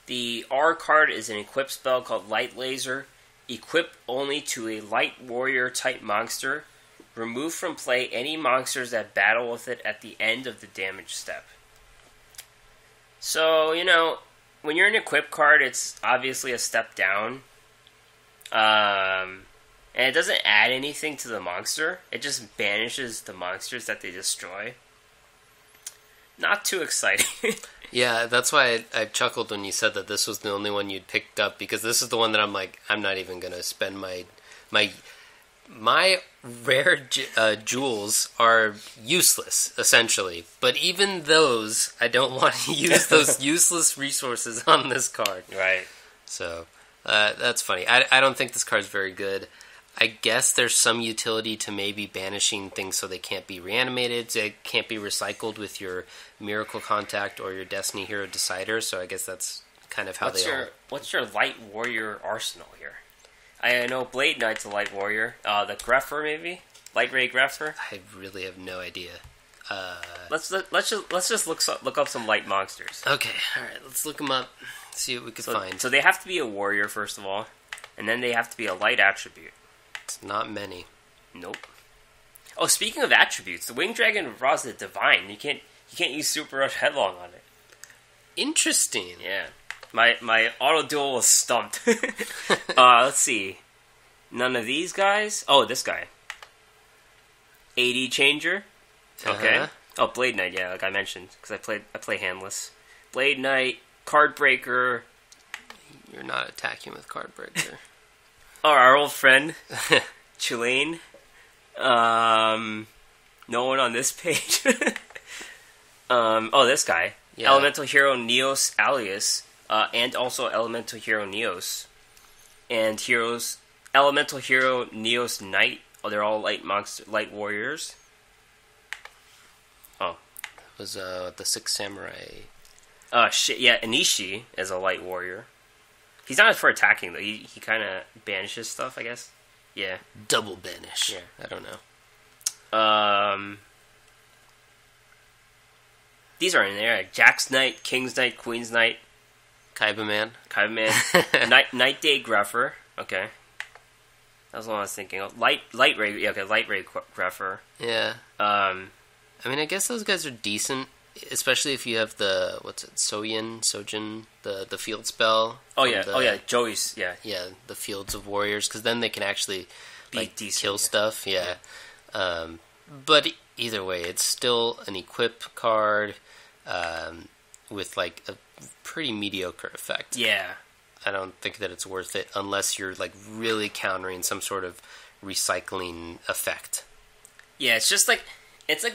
Speaker 1: The R card is an equip spell called Light Laser. Equip only to a light warrior type monster. Remove from play any monsters that battle with it at the end of the damage step. So, when you're an equip card, it's obviously a step down. And it doesn't add anything to the monster. It just banishes the monsters that they destroy. Not too exciting.
Speaker 2: Yeah, that's why I chuckled when you said that this was the only one you'd picked up, because this is the one that I'm like, I'm not even going to spend my rare jewels are useless, essentially. But even those, I don't want to use those useless resources on this card.
Speaker 1: Right.
Speaker 2: So, that's funny. I don't think this card's very good. I guess there's some utility to maybe banishing things so they can't be reanimated, so they can't be recycled with your Miracle Contact or your Destiny Hero Decider, so I guess that's kind of how
Speaker 1: What's your light warrior arsenal here? I know Blade Knight's a light warrior. The Greffer maybe? Light Ray Greffer?
Speaker 2: I really have no idea.
Speaker 1: Let's just look up some light monsters.
Speaker 2: Okay, alright, let's look them up. See what we can find.
Speaker 1: So they have to be a warrior first of all, and then they have to be a light attribute.
Speaker 2: It's not many.
Speaker 1: Nope. Oh, speaking of attributes, the Winged Dragon of Ra's the Divine. You can't use Super Rush Headlong on it.
Speaker 2: Interesting.
Speaker 1: Yeah. My auto duel was stumped. Let's see. None of these guys. Oh, this guy. AD Changer. Okay.
Speaker 2: Uh-huh.
Speaker 1: Oh, Blade Knight. Yeah, like I mentioned, because I play handless. Blade Knight, Card Breaker.
Speaker 2: You're not attacking with Card Breaker.
Speaker 1: Oh, our old friend, Chilane. No one on this page. this guy. Yeah. Elemental Hero Neos Alias, and also Elemental Hero Neos. And Elemental Hero Neos Knight. Oh, they're all light warriors. Oh.
Speaker 2: It was the Six Samurai.
Speaker 1: Shit, yeah, Anishi is a light warrior. He's not for attacking, though. He kind of banishes stuff, I guess. Yeah.
Speaker 2: Double banish.
Speaker 1: Yeah.
Speaker 2: I don't know.
Speaker 1: These are in there. Like Jack's Knight, King's Knight, Queen's Knight.
Speaker 2: Kaiba Man.
Speaker 1: Night Day Greffer. Okay. That was what I was thinking of. Light Ray. Yeah, okay, Light Ray Greffer.
Speaker 2: Yeah. I mean, I guess those guys are decent, especially if you have the Sojin, the field spell.
Speaker 1: Oh yeah, Joey's. Yeah,
Speaker 2: the Fields of Warriors, because then they can actually kill stuff. Yeah. But either way, it's still an equip card with like a pretty mediocre effect.
Speaker 1: Yeah.
Speaker 2: I don't think that it's worth it unless you're like really countering some sort of recycling effect.
Speaker 1: Yeah, it's like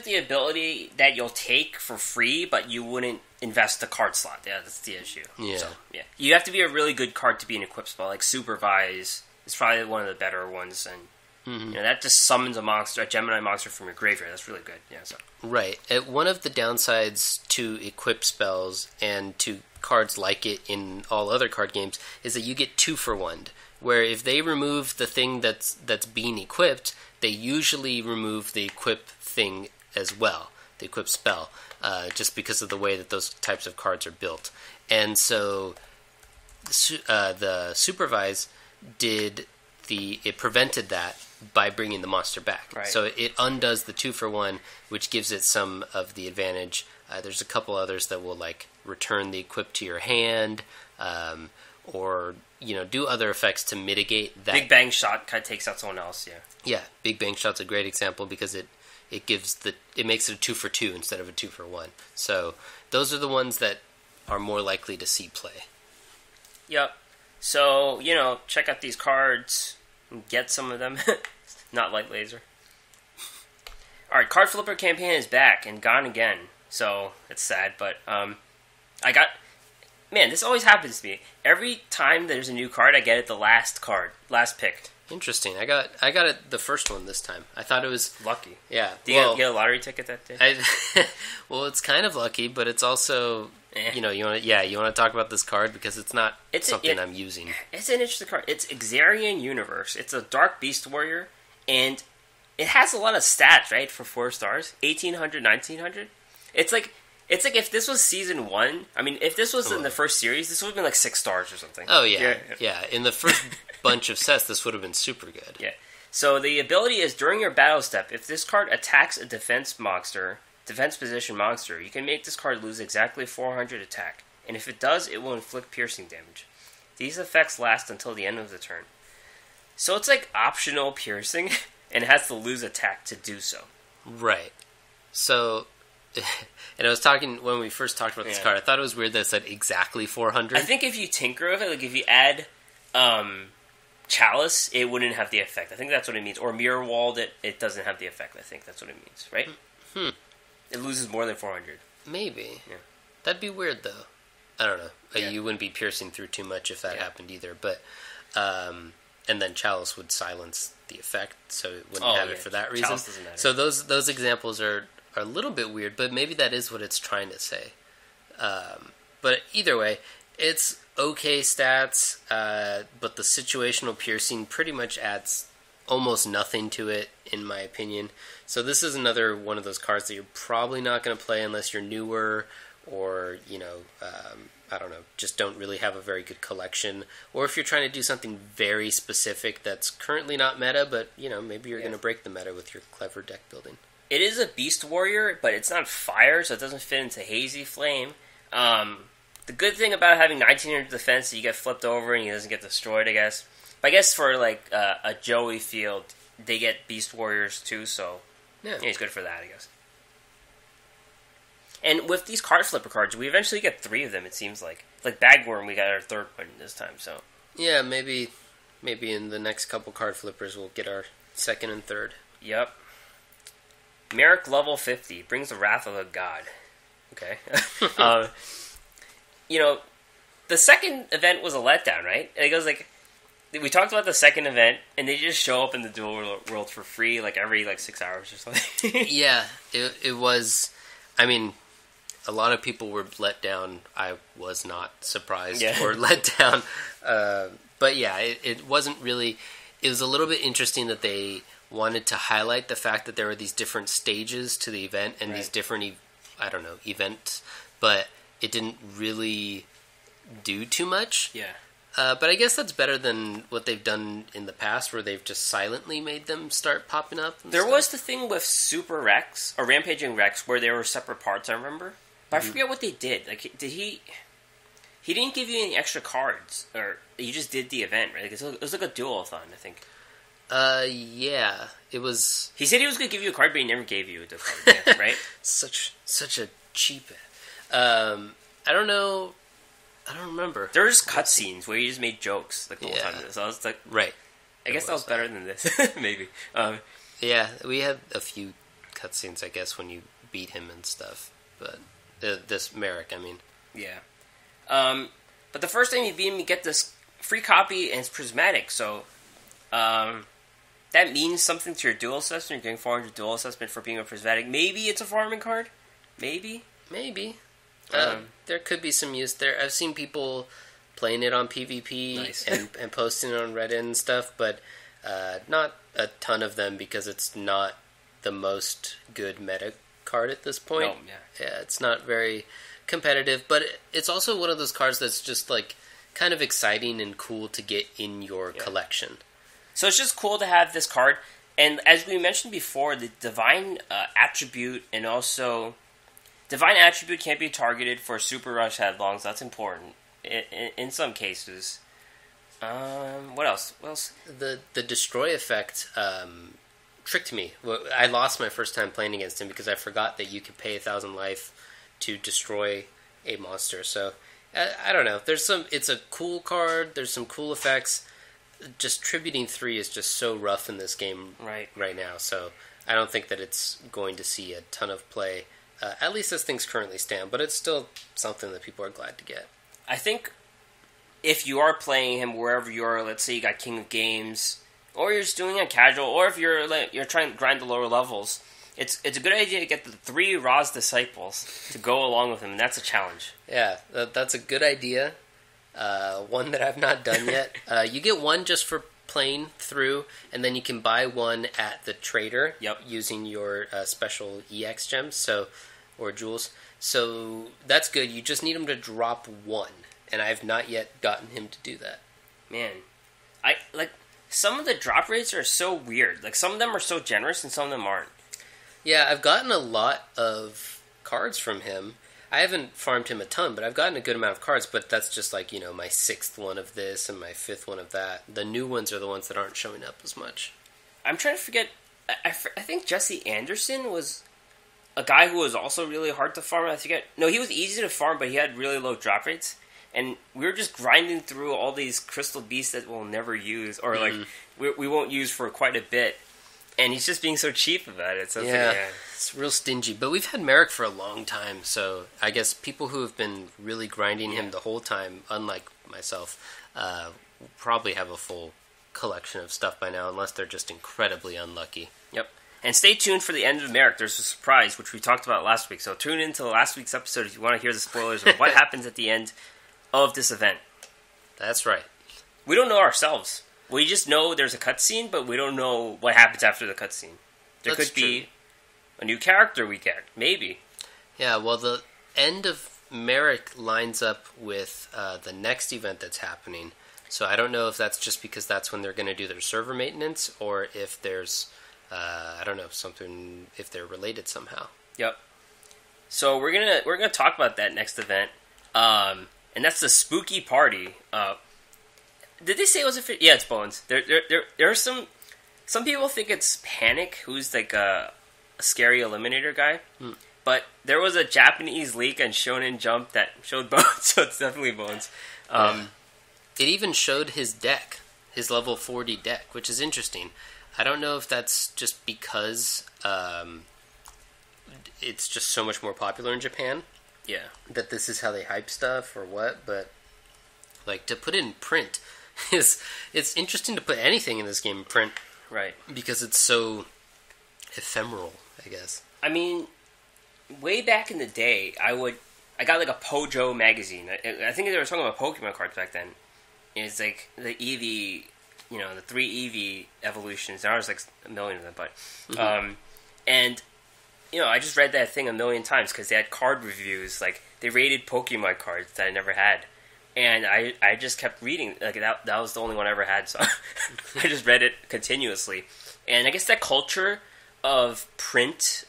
Speaker 1: the ability that you'll take for free, but you wouldn't invest the card slot. Yeah, that's the issue.
Speaker 2: Yeah.
Speaker 1: So, yeah. You have to be a really good card to be an equip spell. Like Supervise is probably one of the better ones, and that just summons a Gemini monster from your graveyard. That's really good. Yeah. So.
Speaker 2: Right. One of the downsides to equip spells and to cards like it in all other card games is that you get 2-for-1, where if they remove the thing that's being equipped, they usually remove the equip thing as well, the equip spell, just because of the way that those types of cards are built. And so the Supervise it prevented that by bringing the monster back.
Speaker 1: Right.
Speaker 2: So it undoes the 2-for-1, which gives it some of the advantage. There's a couple others that will like return the equip to your hand, or do other effects to mitigate that.
Speaker 1: Big Bang Shot kind of takes out someone else. Yeah.
Speaker 2: Yeah, Big Bang Shot's a great example because it makes it a 2-for-2 instead of a 2-for-1. So those are the ones that are more likely to see play.
Speaker 1: Yep. So check out these cards and get some of them. Not Light Laser. All right, Card Flipper campaign is back and gone again. So it's sad, but this always happens to me. Every time there's a new card, I get it the last pick.
Speaker 2: Interesting. I got it the first one this time. I thought it was
Speaker 1: lucky.
Speaker 2: Yeah.
Speaker 1: Did you get a lottery ticket that day?
Speaker 2: Well, it's kind of lucky, but it's also you want to talk about this card because it's not something I'm using. It's
Speaker 1: an interesting card. It's Xarian Universe. It's a Dark Beast Warrior, and it has a lot of stats, right? For 4 stars, 1800, 1900. It's like if this was season 1. I mean, if this was in the first series, this would have been like 6 stars or something.
Speaker 2: Oh yeah. In the first bunch of sets, this would have been super good.
Speaker 1: Yeah. So the ability is during your battle step, if this card attacks a defense position monster, you can make this card lose exactly 400 attack, and if it does, it will inflict piercing damage. These effects last until the end of the turn. So it's like optional piercing, and it has to lose attack to do so.
Speaker 2: Right. So. And I was talking when we first talked about this card. I thought it was weird that it said exactly 400.
Speaker 1: I think if you tinker with it, like if you add Chalice, it wouldn't have the effect. I think that's what it means. Or Mirror Walled it doesn't have the effect. I think that's what it means, right? It loses more than 400.
Speaker 2: Maybe. Yeah. That'd be weird, though. I don't know. Yeah. You wouldn't be piercing through too much if that happened either. But and then Chalice would silence the effect, so it wouldn't have it for that reason.
Speaker 1: Chalice doesn't matter.
Speaker 2: So those examples are a little bit weird, but maybe that is what it's trying to say. But either way, it's okay stats, but the situational piercing pretty much adds almost nothing to it, in my opinion. So this is another one of those cards that you're probably not going to play unless you're newer or, I don't know, just don't really have a very good collection. Or if you're trying to do something very specific that's currently not meta, but, maybe you're going to break the meta with your clever deck building.
Speaker 1: It is a Beast Warrior, but it's not fire, so it doesn't fit into Hazy Flame. The good thing about having 1900 defense is you get flipped over and he doesn't get destroyed, I guess. But I guess for a Joey field, they get Beast Warriors too, so he's good for that, I guess. And with these card flipper cards, we eventually get 3 of them, it seems like. Like Bagworm, we got our 3rd one this time, so.
Speaker 2: Yeah, maybe in the next couple card flippers we'll get our 2nd and 3rd.
Speaker 1: Yep. Marik level 50 brings the wrath of a god. Okay. The second event was a letdown, right? It goes we talked about the second event, and they just show up in the Duel World for free, every 6 hours or something.
Speaker 2: Yeah, it was. I mean, a lot of people were let down. I was not surprised or let down. But yeah, it wasn't really. It was a little bit interesting that they wanted to highlight the fact that there were these different stages to the event and these different, events, but it didn't really do too much.
Speaker 1: Yeah.
Speaker 2: But I guess that's better than what they've done in the past, where they've just silently made them start popping up.
Speaker 1: There was the thing with Super Rex, or Rampaging Rex, where they were separate parts, I remember. But I forget what they did. Did he... He didn't give you any extra cards, or you just did the event, right? It was like a duel-a-thon, I think.
Speaker 2: Yeah. It was...
Speaker 1: He said he was going to give you a card, but he never gave you the card, right?
Speaker 2: Such a cheap... I don't know... I don't remember.
Speaker 1: There was cutscenes where he just made jokes the whole time. So I was like...
Speaker 2: Right.
Speaker 1: I guess that was better than this. Maybe.
Speaker 2: Yeah, we had a few cutscenes, I guess, when you beat him and stuff. But this Marik, I mean.
Speaker 1: Yeah. But the first time you beat him, you get this free copy, and it's prismatic. So that means something to your duel assessment. You're getting 400 duel assessment for being a prismatic. Maybe it's a farming card. Maybe.
Speaker 2: There could be some use there. I've seen people playing it on PvP and posting it on Reddit and stuff, but not a ton of them because it's not the most good meta card at this point.
Speaker 1: No,
Speaker 2: yeah, it's not very competitive, but it's also one of those cards that's just kind of exciting and cool to get in your collection.
Speaker 1: So it's just cool to have this card, and as we mentioned before, the Divine Attribute and also... Divine Attribute can't be targeted for Super Rush Headlongs. That's important in some cases. What else?
Speaker 2: The Destroy effect tricked me. I lost my first time playing against him because I forgot that you could pay 1,000 life to destroy a monster. So I don't know. It's a cool card. There's some cool effects. Just Tributing 3 is just so rough in this game right now. So I don't think that it's going to see a ton of play. At least as things currently stand, but it's still something that people are glad to get. I
Speaker 1: think if you are playing him wherever you are, let's say you got King of Games, or you're just doing a casual, or if you're trying to grind the lower levels, it's a good idea to get the 3 Ra's Disciples to go along with him, and that's a challenge.
Speaker 2: Yeah, that's a good idea. One that I've not done yet. You get one just for playing through, and then you can buy one at the trader using your special EX gems, or jewels. So that's good. You just need him to drop 1, and I've not yet gotten him to do that.
Speaker 1: Man, some of the drop rates are so weird. Some of them are so generous, and some of them aren't.
Speaker 2: Yeah, I've gotten a lot of cards from him. I haven't farmed him a ton, but I've gotten a good amount of cards, but that's just my 6th one of this and my 5th one of that. The new ones are the ones that aren't showing up as much.
Speaker 1: I'm trying to forget. I think Jesse Anderson was a guy who was also really hard to farm. I forget. No, he was easy to farm, but he had really low drop rates. And we were just grinding through all these crystal beasts that we'll never use, or we won't use for quite a bit. And he's just being so cheap about it. So
Speaker 2: it's real stingy. But we've had Marik for a long time, so I guess people who have been really grinding him the whole time, unlike myself, probably have a full collection of stuff by now, unless they're just incredibly unlucky.
Speaker 1: Yep. And stay tuned for the end of Marik. There's a surprise, which we talked about last week. So tune into last week's episode if you want to hear the spoilers of what happens at the end of this event.
Speaker 2: That's right.
Speaker 1: We don't know ourselves. We just know there's a cutscene, but we don't know what happens after the cutscene. There could be a new character we get, maybe.
Speaker 2: Yeah, well, the end of Marik lines up with the next event that's happening. So I don't know if that's just because that's when they're going to do their server maintenance, or if there's, I don't know, something, if they're related somehow.
Speaker 1: Yep. So we're gonna talk about that next event, and that's the spooky party. Did they say it was a? Yeah, it's Bonz. There are some people think it's Panic, who's like a scary eliminator guy, but there was a Japanese leak on Shonen Jump that showed Bonz, so it's definitely Bonz.
Speaker 2: It even showed his deck, his level 40 deck, which is interesting. I don't know if that's just because it's just so much more popular in Japan.
Speaker 1: Yeah.
Speaker 2: That this is how they hype stuff or what, but like to put it in print it's interesting to put anything in this game in print.
Speaker 1: Right.
Speaker 2: Because it's so ephemeral, I guess.
Speaker 1: I mean, way back in the day, I got like a Pojo magazine. I think they were talking about Pokemon cards back then. It's like the Eevee, the 3 Eevee evolutions. There was like a million of them, but and I just read that thing a million times because they had card reviews. Like they rated Pokemon cards that I never had, and I just kept reading. Like that was the only one I ever had, so I just read it continuously. And I guess that culture of print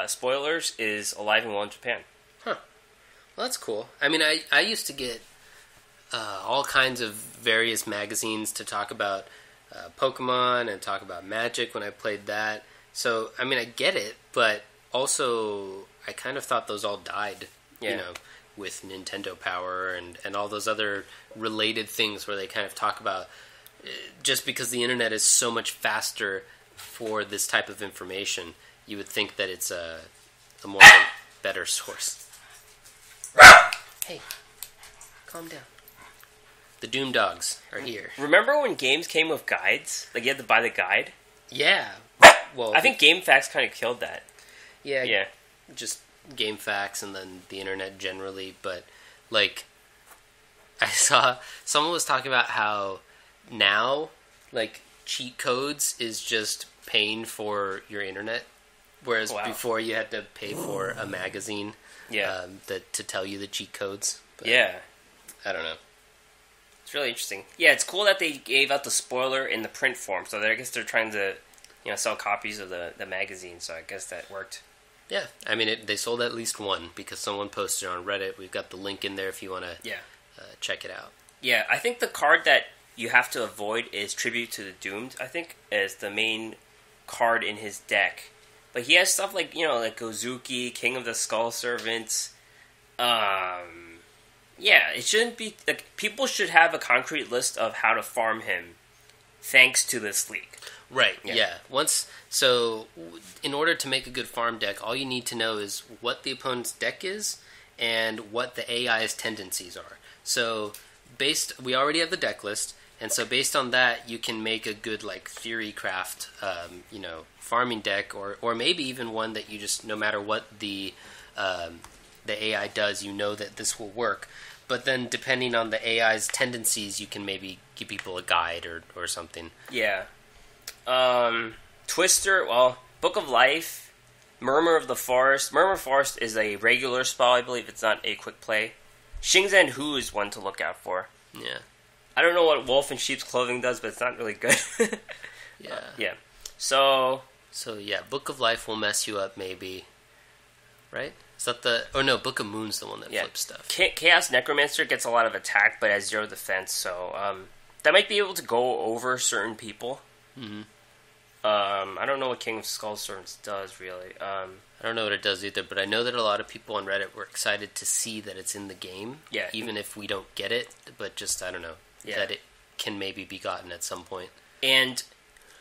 Speaker 1: spoilers is alive and well in Japan.
Speaker 2: Huh. Well, that's cool. I mean, I used to get all kinds of various magazines to talk about Pokemon and talk about Magic when I played that. So, I mean, I get it, but also I kind of thought those all died, with Nintendo Power and all those other related things where they kind of talk about just because the internet is so much faster for this type of information, you would think that it's a more better source. Hey, calm down. The Doom Dogs are here.
Speaker 1: Remember when games came with guides? Like you had to buy the guide?
Speaker 2: Yeah. Well,
Speaker 1: I think GameFAQs kind of killed that.
Speaker 2: Yeah. Just GameFAQs and then the internet generally. But, like, I saw someone was talking about how now, like, cheat codes is just paying for your internet. Whereas before you had to pay for a magazine to tell you the cheat codes. But I don't know.
Speaker 1: It's really interesting. Yeah, it's cool that they gave out the spoiler in the print form. So I guess they're trying to, sell copies of the magazine. So I guess that worked.
Speaker 2: Yeah, I mean, they sold at least one because someone posted on Reddit. We've got the link in there if you want to check it out. Yeah,
Speaker 1: I think the card that you have to avoid is Tribute to the Doomed, I think, is the main card in his deck. But he has stuff like, like Gozuki, King of the Skull Servants. Yeah, it shouldn't be... Like, people should have a concrete list of how to farm him thanks to this leak.
Speaker 2: Right, yeah. So, in order to make a good farm deck, all you need to know is what the opponent's deck is and what the AI's tendencies are. So, we already have the deck list, and so based on that, you can make a good, like, theory craft, farming deck, or maybe even one that you just, no matter what the AI does, that this will work. But then, depending on the AI's tendencies, you can maybe give people a guide or something.
Speaker 1: Yeah. Twister, Book of Life, Murmur of the Forest. Murmur of the Forest is a regular spell, I believe. It's not a quick play. Shingzhen Hu is one to look out for.
Speaker 2: Yeah.
Speaker 1: I don't know what Wolf in Sheep's Clothing does, but it's not really good. Yeah. So,
Speaker 2: Book of Life will mess you up, maybe. Right? Is that Book of Moon's the one that flips stuff.
Speaker 1: Chaos Necromancer gets a lot of attack, but has 0 defense, so that might be able to go over certain people.
Speaker 2: Mm-hmm.
Speaker 1: I don't know what King of Skull Servants does, really.
Speaker 2: I don't know what it does either, but I know that a lot of people on Reddit were excited to see that it's in the game.
Speaker 1: Yeah.
Speaker 2: Even if we don't get it, but just, I don't know, that it can maybe be gotten at some point.
Speaker 1: And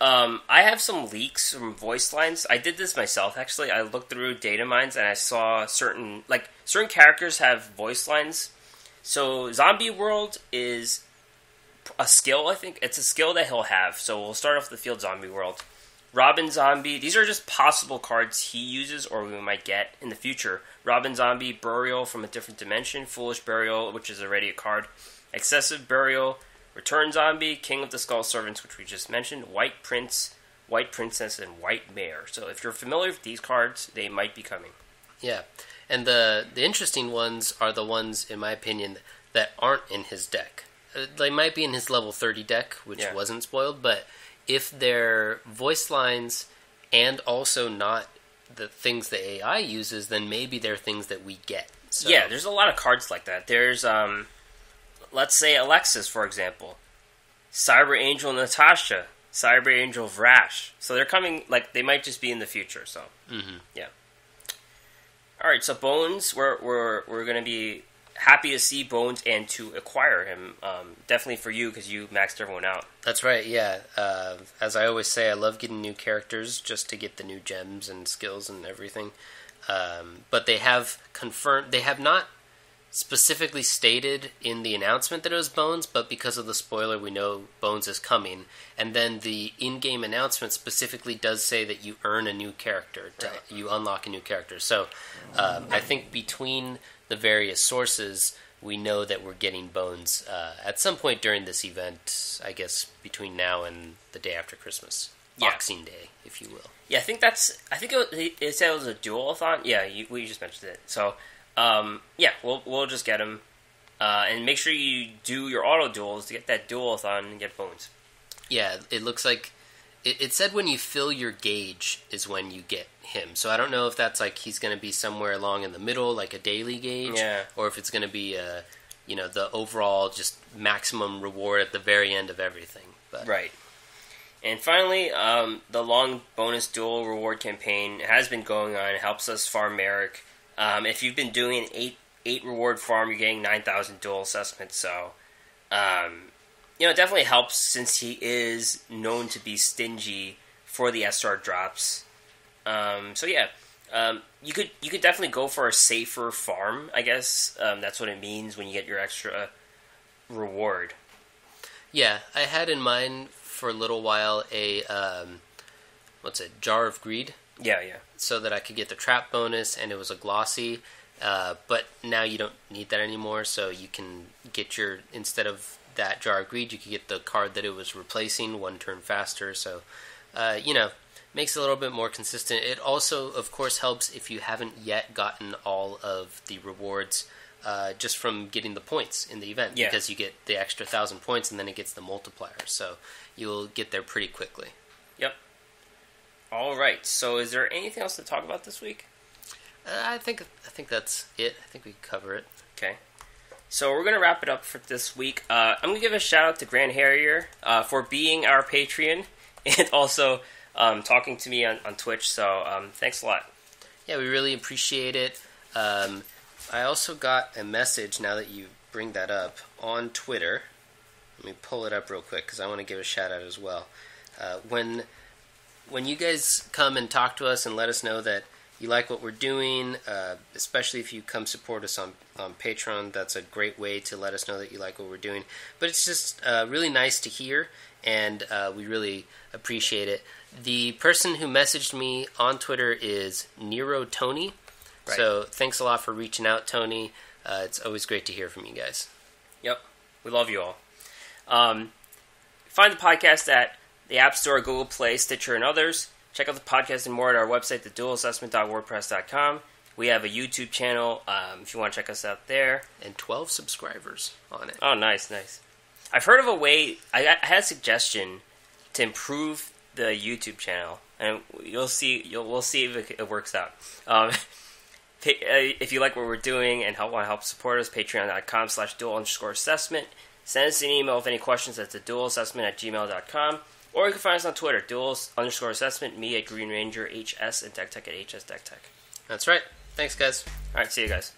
Speaker 1: I have some leaks from voice lines. I did this myself, actually. I looked through data mines, and I saw certain characters have voice lines. So Zombie World is a skill, I think. It's a skill that he'll have. So we'll start off the field Zombie World. Robin Zombie. These are just possible cards he uses or we might get in the future. Robin Zombie, Burial from a Different Dimension, Foolish Burial, which is already a card, Excessive Burial, Return Zombie, King of the Skull Servants, which we just mentioned, White Prince, White Princess, and White Mare. So if you're familiar with these cards, they might be coming.
Speaker 2: Yeah, and the interesting ones are the ones, in my opinion, that aren't in his deck. They might be in his level 30 deck, which wasn't spoiled, but if they're voice lines and also not the things the AI uses, then maybe they're things that we get. So.
Speaker 1: Yeah, there's a lot of cards like that. There's, let's say Alexis, for example. Cyber Angel Natasha. Cyber Angel Vrash. So they're coming, like, they might just be in the future, so. Yeah. Alright, so Bonz, we're going to be happy to see Bonz and to acquire him. Definitely for you, because you maxed everyone out.
Speaker 2: That's right, yeah. As I always say, I love getting new characters just to get the new gems and skills and everything. But they have confirmed, they have not specifically stated in the announcement that it was Bonz, but because of the spoiler, we know Bonz is coming. And then the in-game announcement specifically does say that you earn a new character, you unlock a new character. So I think between the various sources, we know that we're getting Bonz at some point during this event, I guess between now and the day after Christmas. Boxing Day, if you will.
Speaker 1: Yeah, I think it said it was a duel-a-thon. Yeah, we just mentioned it. So, yeah, we'll just get him. And make sure you do your auto duels to get that duel-a-thon and get Bonz.
Speaker 2: Yeah, it looks like it said when you fill your gauge is when you get him. So I don't know if that's like he's going to be somewhere along in the middle, like a daily gauge, or if it's going to be the overall just maximum reward at the very end of everything. But.
Speaker 1: Right. And finally, the long bonus duel reward campaign has been going on. It helps us farm Marik. If you've been doing an 8 reward farm, you're getting 9,000 duel assessments. So, it definitely helps since he is known to be stingy for the SR drops. You could definitely go for a safer farm, I guess. That's what it means when you get your extra reward.
Speaker 2: Yeah, I had in mind for a little while a Jar of Greed.
Speaker 1: Yeah.
Speaker 2: So that I could get the trap bonus, and it was a glossy. But now you don't need that anymore, so you can get instead of that Jar of Greed, you could get the card that it was replacing 1 turn faster. So, makes it a little bit more consistent. It also, of course, helps if you haven't yet gotten all of the rewards just from getting the points in the event, because you get the extra 1,000 points, and then it gets the multiplier. So you'll get there pretty quickly. Yep.
Speaker 1: All right. So is there anything else to talk about this week?
Speaker 2: I think that's it. I think we cover it.
Speaker 1: Okay. So we're going to wrap it up for this week. I'm going to give a shout out to GrandHarrier for being our Patreon and also talking to me on Twitch. So thanks a lot.
Speaker 2: Yeah, we really appreciate it. I also got a message, now that you bring that up, on Twitter. Let me pull it up real quick because I want to give a shout out as well. When you guys come and talk to us and let us know that you like what we're doing, especially if you come support us on Patreon, that's a great way to let us know that you like what we're doing. But it's just really nice to hear, and we really appreciate it. The person who messaged me on Twitter is Nero Tony. Right. So thanks a lot for reaching out, Tony. It's always great to hear from you guys.
Speaker 1: Yep. We love you all. Find the podcast at the App Store, Google Play, Stitcher, and others. Check out the podcast and more at our website, theduelassessment.wordpress.com. We have a YouTube channel if you want to check us out there.
Speaker 2: And 12 subscribers on it.
Speaker 1: Oh, nice. I've heard of a way, I had a suggestion to improve the YouTube channel, and we'll see if it works out. If you like what we're doing and want to help support us, patreon.com/duel_assessment. Send us an email with any questions at theduelassessment@gmail.com. Or you can find us on Twitter, duels_assessment, me at Green Ranger, HS, and TechTech at HS TechTech.
Speaker 2: That's right. Thanks, guys.
Speaker 1: All right, see you guys.